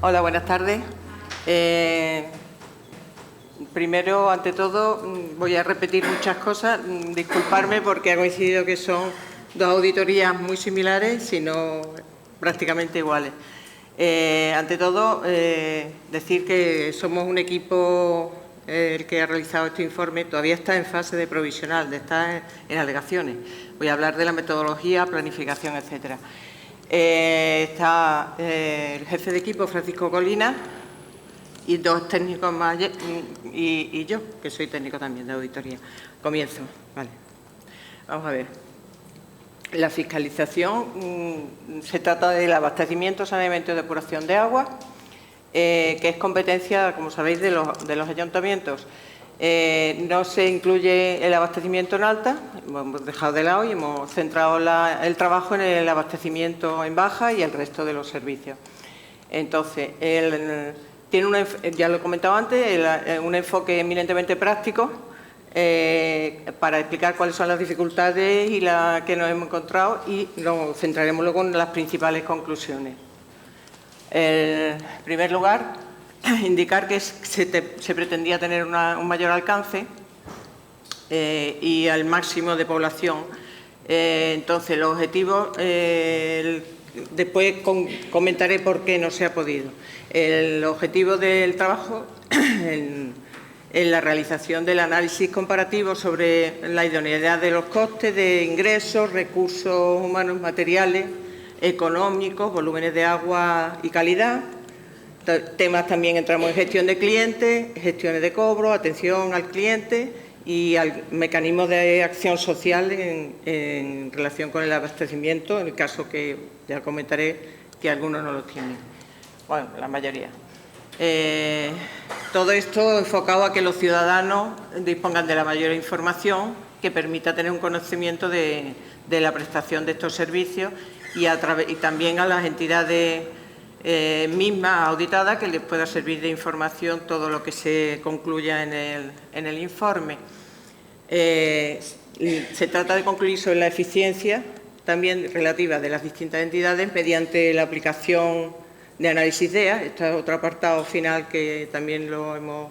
Hola, buenas tardes. Primero, ante todo, voy a repetir muchas cosas. Disculparme porque ha coincidido que son dos auditorías muy similares, sino prácticamente iguales. Ante todo, decir que somos un equipo, el que ha realizado este informe, todavía está en fase de provisional, está en alegaciones. Voy a hablar de la metodología, planificación, etcétera. Está el jefe de equipo, Francisco Colina, y dos técnicos más, y yo, que soy técnico también de auditoría. Comienzo. Vale. Vamos a ver. La fiscalización se trata del abastecimiento, saneamiento y depuración de agua, que es competencia, como sabéis, de los ayuntamientos. No se incluye el abastecimiento en alta, hemos dejado de lado y hemos centrado el trabajo en el abastecimiento en baja y el resto de los servicios. Entonces, tiene ya lo he comentado antes, un enfoque eminentemente práctico para explicar cuáles son las dificultades y las que nos hemos encontrado, y nos centraremos luego en las principales conclusiones. En primer lugar, indicar que se pretendía tener un mayor alcance y al máximo de población. Entonces, los objetivos, después comentaré por qué no se ha podido. El objetivo del trabajo en la realización del análisis comparativo sobre la idoneidad de los costes de ingresos, recursos humanos, materiales, económicos, volúmenes de agua y calidad. Temas también entramos en gestión de clientes, gestiones de cobro, atención al cliente y al mecanismo de acción social en relación con el abastecimiento, en el caso que ya comentaré que algunos no lo tienen. Bueno, la mayoría. Todo esto enfocado a que los ciudadanos dispongan de la mayor información que permita tener un conocimiento de la prestación de estos servicios y también a las entidades mismas auditadas, que les pueda servir de información todo lo que se concluya en el informe. Se trata de concluir sobre la eficiencia también relativa de las distintas entidades mediante la aplicación de análisis DEA. Este es otro apartado final que también lo hemos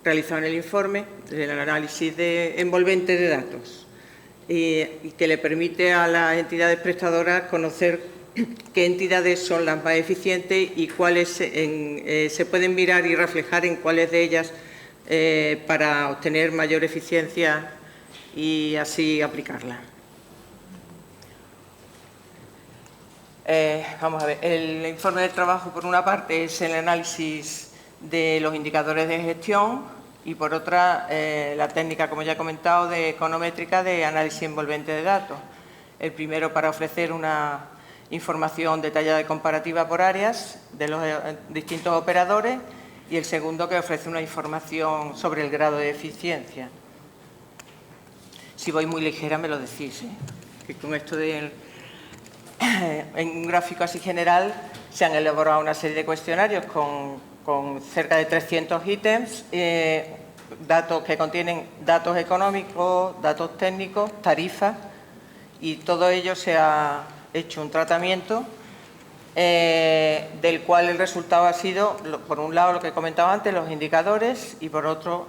realizado en el informe, del análisis envolvente de datos, y que le permite a las entidades prestadoras conocer qué entidades son las más eficientes y cuáles se pueden mirar y reflejar en cuáles de ellas para obtener mayor eficiencia y así aplicarla. Vamos a ver, el informe de trabajo, por una parte, es el análisis de los indicadores de gestión y, por otra, la técnica, como ya he comentado, de econométrica de análisis envolvente de datos. El primero para ofrecer una información detallada y comparativa por áreas de los distintos operadores, y el segundo que ofrece una información sobre el grado de eficiencia. Si voy muy ligera me lo decís, que con esto en un gráfico así general se han elaborado una serie de cuestionarios con cerca de 300 ítems, datos que contienen datos económicos, datos técnicos, tarifas, y todo ello se ha hecho un tratamiento del cual el resultado ha sido, por un lado, lo que comentaba antes, los indicadores, y por otro,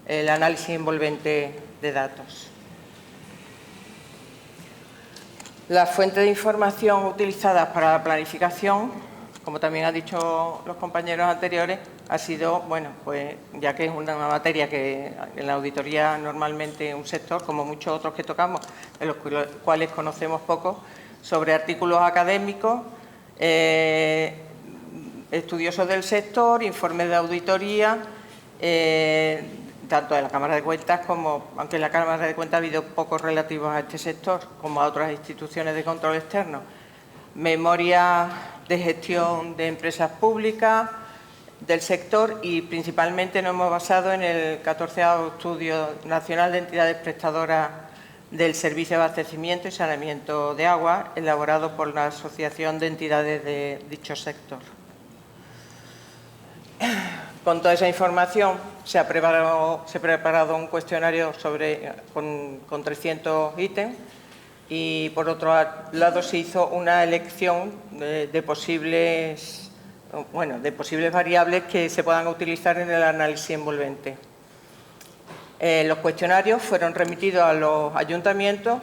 el análisis envolvente de datos. Las fuentes de información utilizadas para la planificación, como también han dicho los compañeros anteriores, ha sido, bueno, pues ya que es una materia que en la auditoría normalmente un sector, como muchos otros que tocamos, de los cuales conocemos poco, sobre artículos académicos, estudiosos del sector, informes de auditoría, tanto de la Cámara de Cuentas como, aunque en la Cámara de Cuentas ha habido pocos relativos a este sector, como a otras instituciones de control externo, memoria de gestión de empresas públicas del sector, y principalmente nos hemos basado en el 14º Estudio Nacional de Entidades Prestadoras del Servicio de Abastecimiento y Saneamiento de Agua, elaborado por la Asociación de Entidades de dicho sector. Con toda esa información se ha preparado un cuestionario con 300 ítems, y por otro lado se hizo una elección de posibles bueno, de posibles variables que se puedan utilizar en el análisis envolvente. Los cuestionarios fueron remitidos a los ayuntamientos,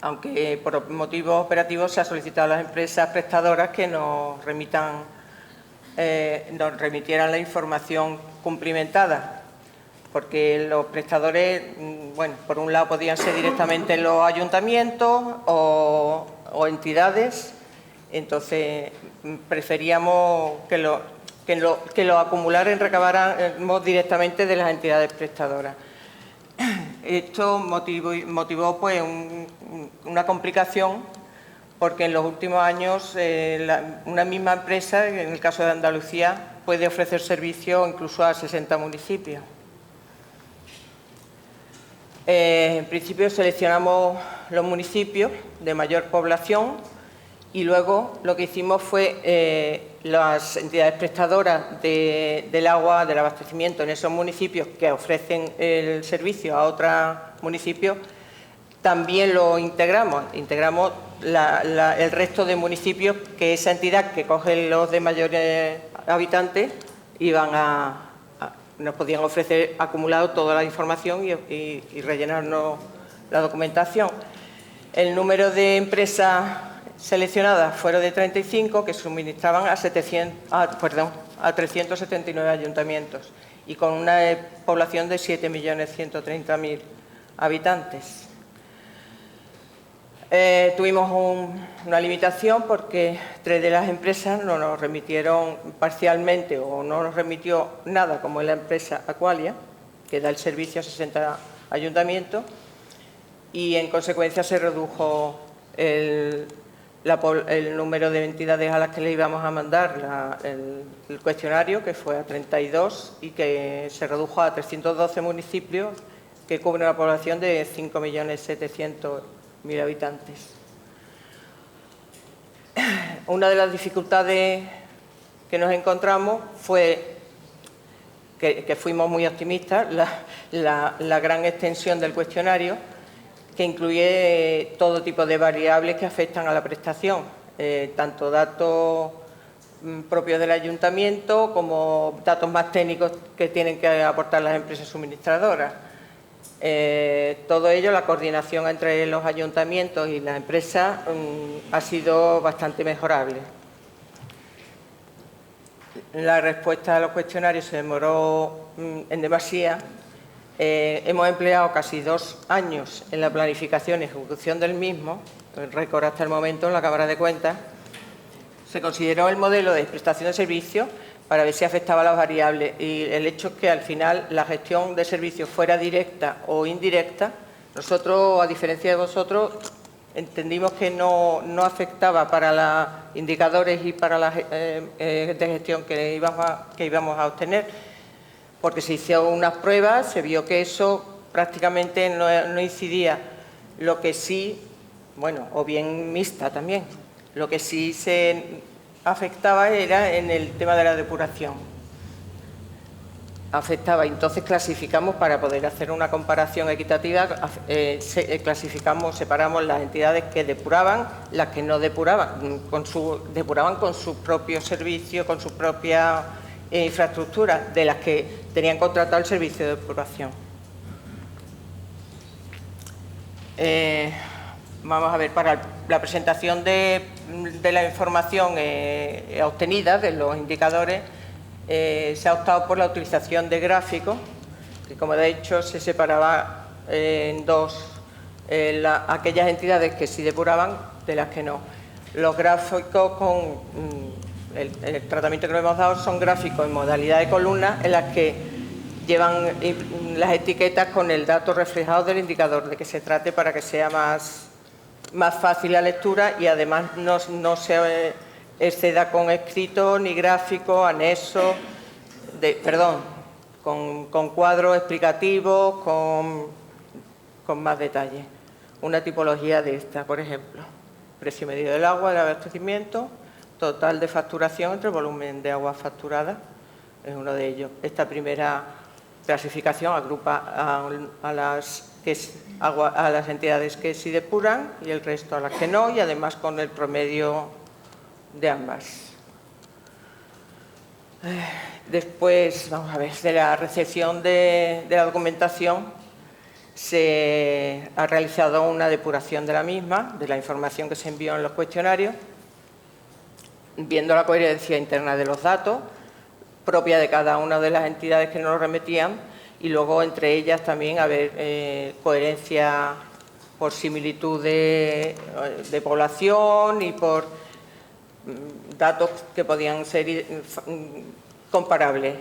aunque por motivos operativos se ha solicitado a las empresas prestadoras que nos remitieran la información cumplimentada, porque los prestadores, bueno, por un lado podían ser directamente los ayuntamientos o entidades, entonces preferíamos que lo acumularan y recabáramos directamente de las entidades prestadoras. Esto motivó pues, una complicación, porque en los últimos años una misma empresa, en el caso de Andalucía, puede ofrecer servicio incluso a 60 municipios. En principio seleccionamos los municipios de mayor población y luego lo que hicimos fue las entidades prestadoras del agua, del abastecimiento en esos municipios que ofrecen el servicio a otros municipios, también lo integramos el resto de municipios que esa entidad que coge los de mayores habitantes nos podían ofrecer acumulado toda la información y rellenarnos la documentación. El número de empresas seleccionadas fueron de 35, que suministraban a 379 ayuntamientos y con una población de 7.130.000 habitantes. Tuvimos una limitación porque 3 de las empresas no nos remitieron parcialmente o no nos remitió nada, como es la empresa Aqualia, que da el servicio a 60 ayuntamientos, y en consecuencia se redujo el número de entidades a las que le íbamos a mandar el cuestionario, que fue a 32 y que se redujo a 312 municipios que cubren una población de 5.700.000 habitantes. Una de las dificultades que nos encontramos fue que fuimos muy optimistas, la gran extensión del cuestionario, que incluye todo tipo de variables que afectan a la prestación, tanto datos propios del ayuntamiento como datos más técnicos que tienen que aportar las empresas suministradoras. Todo ello, la coordinación entre los ayuntamientos y las empresas ha sido bastante mejorable. La respuesta a los cuestionarios se demoró en demasía. Hemos empleado casi 2 años en la planificación y ejecución del mismo, el récord hasta el momento en la Cámara de Cuentas. Se consideró el modelo de prestación de servicios para ver si afectaba a las variables, y el hecho es que al final la gestión de servicios fuera directa o indirecta, nosotros, a diferencia de vosotros, entendimos que no afectaba para los indicadores y para la de gestión que íbamos a obtener, porque se hicieron unas pruebas, se vio que eso prácticamente no incidía. Lo que sí, bueno, o bien mixta también, lo que sí se afectaba era en el tema de la depuración. Afectaba, entonces clasificamos, para poder hacer una comparación equitativa, separamos las entidades que depuraban, las que no depuraban, depuraban con sus propios servicios, con sus propias infraestructuras, de las que tenían contratado el servicio de depuración. Vamos a ver, para la presentación de la información obtenida, de los indicadores, se ha optado por la utilización de gráficos, que como he dicho se separaba en dos, aquellas entidades que sí depuraban de las que no. Los gráficos con el tratamiento que le hemos dado son gráficos en modalidad de columnas, en las que llevan las etiquetas con el dato reflejado del indicador, de que se trate para que sea más fácil la lectura y además no se exceda con escrito ni gráfico, anexo, con cuadros explicativos, con más detalle. Una tipología de esta, por ejemplo, precio medio del agua, del abastecimiento, total de facturación entre volumen de agua facturada, es uno de ellos. Esta primera clasificación agrupa a las entidades que sí depuran y el resto a las que no, y además con el promedio de ambas. Después, vamos a ver, de la recepción de la documentación se ha realizado una depuración de la misma, de la información que se envió en los cuestionarios, viendo la coherencia interna de los datos, propia de cada una de las entidades que nos lo remetían, y luego entre ellas también haber coherencia por similitud de población y por datos que podían ser comparables.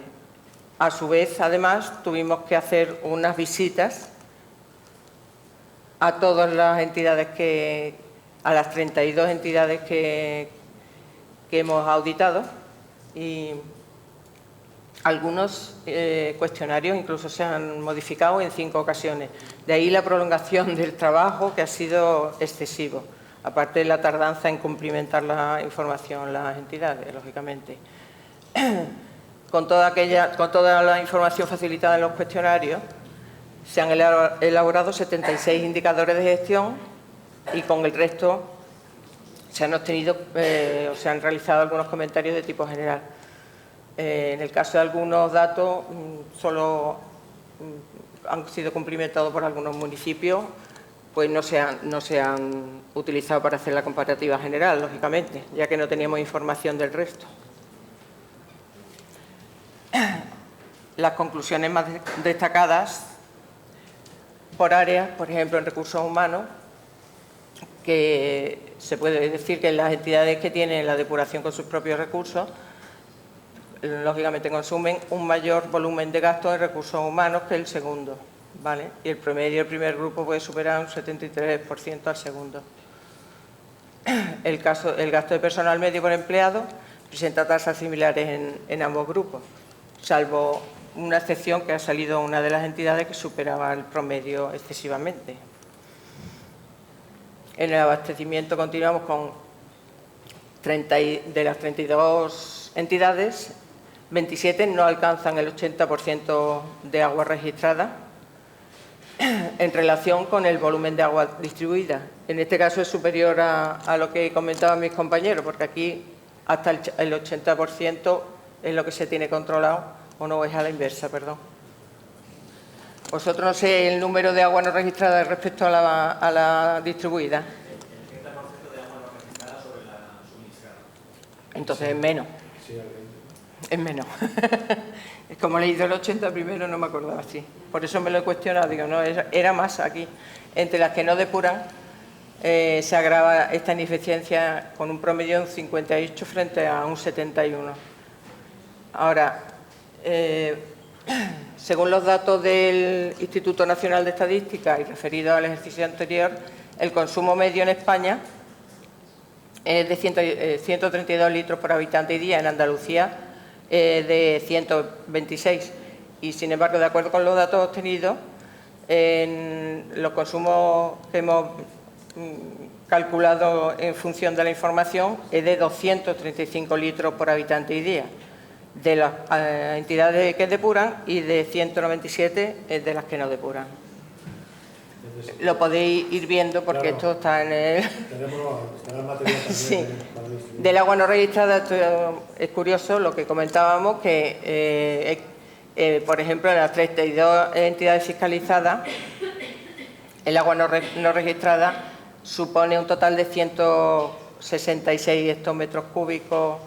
A su vez, además, tuvimos que hacer unas visitas a todas las entidades a las 32 entidades que hemos auditado, y algunos cuestionarios incluso se han modificado en 5 ocasiones. De ahí la prolongación del trabajo, que ha sido excesivo, aparte de la tardanza en cumplimentar la información las entidades, lógicamente. Con toda la información facilitada en los cuestionarios, se han elaborado 76 indicadores de gestión, y con el resto se han obtenido o se han realizado algunos comentarios de tipo general. En el caso de algunos datos, solo han sido cumplimentados por algunos municipios, pues no se han utilizado para hacer la comparativa general, lógicamente, ya que no teníamos información del resto. Las conclusiones más destacadas por áreas, por ejemplo, en recursos humanos, que se puede decir que las entidades que tienen la depuración con sus propios recursos, lógicamente consumen un mayor volumen de gastos en recursos humanos que el segundo, ¿vale? Y el promedio del primer grupo puede superar un 73% al segundo. El gasto de personal medio por empleado presenta tasas similares en ambos grupos, salvo una excepción, que ha salido una de las entidades que superaba el promedio excesivamente. En el abastecimiento continuamos con de las 32 entidades, 27 no alcanzan el 80% de agua registrada en relación con el volumen de agua distribuida. En este caso es superior a lo que comentaban mis compañeros, porque aquí hasta el 80% es lo que se tiene controlado, o no, es a la inversa, perdón. Vosotros no sé el número de agua no registrada respecto a la distribuida. El 30% de agua no registrada sobre la suministrada. Entonces es menos. Sí, es menos. Es como he leído el 80 primero, no me acordaba así. Por eso me lo he cuestionado, digo, no, era más aquí. Entre las que no depuran, se agrava esta ineficiencia con un promedio de un 58 frente a un 71. Ahora, según los datos del Instituto Nacional de Estadística y referido al ejercicio anterior, el consumo medio en España es de 132 litros por habitante y día, en Andalucía de 126. Y, sin embargo, de acuerdo con los datos obtenidos, en los consumos que hemos calculado en función de la información es de 235 litros por habitante y día de las entidades que depuran, y de 197 de las que no depuran. Lo podéis ir viendo porque claro, esto está en el... Está el material también. Sí. Del agua no registrada, esto es curioso lo que comentábamos, que por ejemplo en las 32 entidades fiscalizadas, el agua no registrada supone un total de 166 hectómetros cúbicos,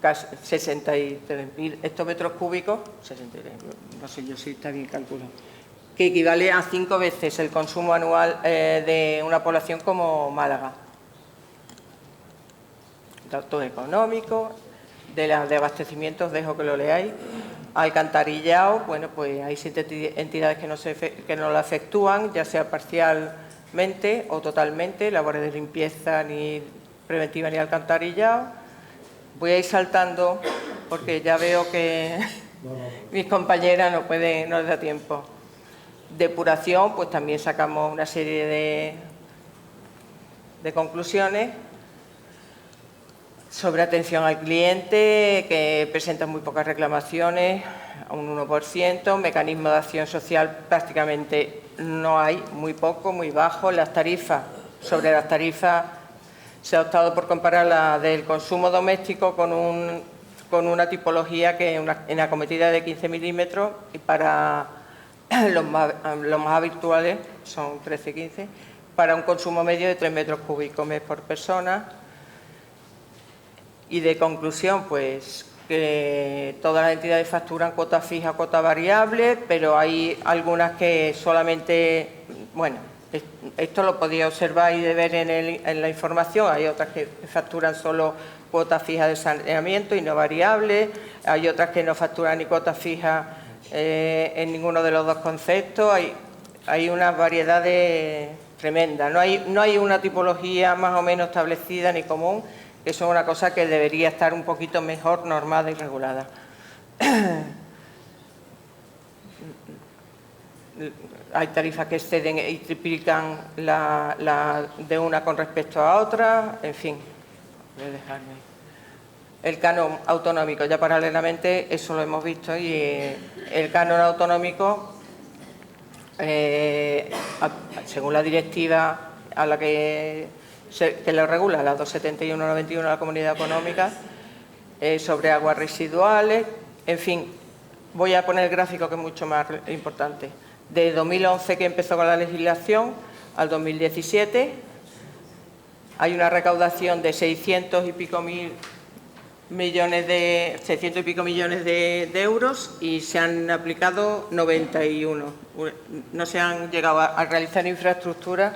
casi 63.000 hectómetros cúbicos, 63, no sé yo si está bien calculado, que equivale a 5 veces el consumo anual de una población como Málaga. Datos económicos, de abastecimientos, dejo que lo leáis. Alcantarillado, bueno, pues hay 7 entidades que no lo efectúan, ya sea parcialmente o totalmente, labores de limpieza ni preventiva ni alcantarillado. Voy a ir saltando porque ya veo que mis compañeras no les da tiempo. Depuración, pues también sacamos una serie de conclusiones sobre atención al cliente, que presenta muy pocas reclamaciones, un 1%, mecanismo de acción social prácticamente no hay, muy poco, muy bajo. Las tarifas, sobre las tarifas se ha optado por comparar la del consumo doméstico con un con una tipología que en acometida de 15 milímetros y para los más habituales son 13-15, para un consumo medio de 3 metros cúbicos mes por persona. Y de conclusión, pues que todas las entidades facturan cuota fija, cuota variable, pero hay algunas que solamente, bueno, esto lo podía observar y de ver en la información, hay otras que facturan solo cuota fija de saneamiento y no variable, hay otras que no facturan ni cuota fija en ninguno de los dos conceptos, hay una variedad tremenda, no hay una tipología más o menos establecida ni común. Eso es una cosa que debería estar un poquito mejor normada y regulada. Hay tarifas que exceden y triplican de una con respecto a otra, en fin. Voy a dejarme. El canon autonómico, ya paralelamente, eso lo hemos visto, y el canon autonómico, según la directiva a la que lo regula, la 271/91 de la Comunidad Económica, sobre aguas residuales, en fin, voy a poner el gráfico que es mucho más importante. De 2011, que empezó con la legislación, al 2017, hay una recaudación de 600 y pico millones de euros y se han aplicado 91. No se han llegado a realizar infraestructuras.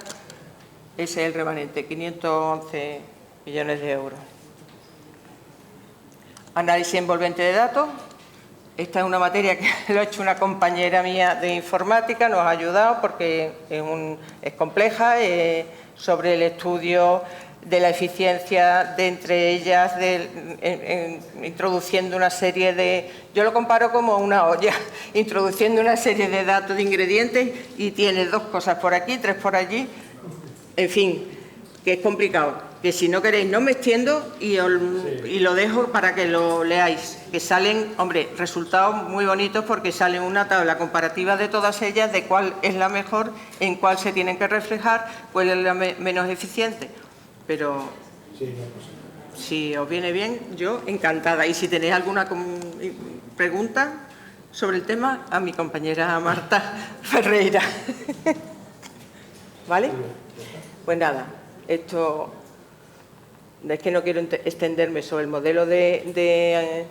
Ese es el remanente, 511 millones de euros. Análisis envolvente de datos. Esta es una materia que lo ha hecho una compañera mía de informática, nos ha ayudado porque es compleja, sobre el estudio de la eficiencia de entre ellas, introduciendo una serie de... Yo lo comparo como una olla, introduciendo una serie de datos, de ingredientes, y tiene 2 cosas por aquí, 3 por allí. En fin, que es complicado, que si no queréis no me extiendo y lo dejo para que lo leáis, que salen, hombre, resultados muy bonitos porque salen una tabla comparativa de todas ellas, de cuál es la mejor, en cuál se tienen que reflejar, cuál es la menos eficiente, pero si os viene bien, yo encantada, y si tenéis alguna pregunta sobre el tema, a mi compañera Marta Ferreira. ¿Vale? Pues nada, esto es que no quiero extenderme sobre el modelo de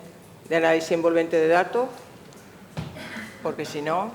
análisis envolvente de datos, porque si no...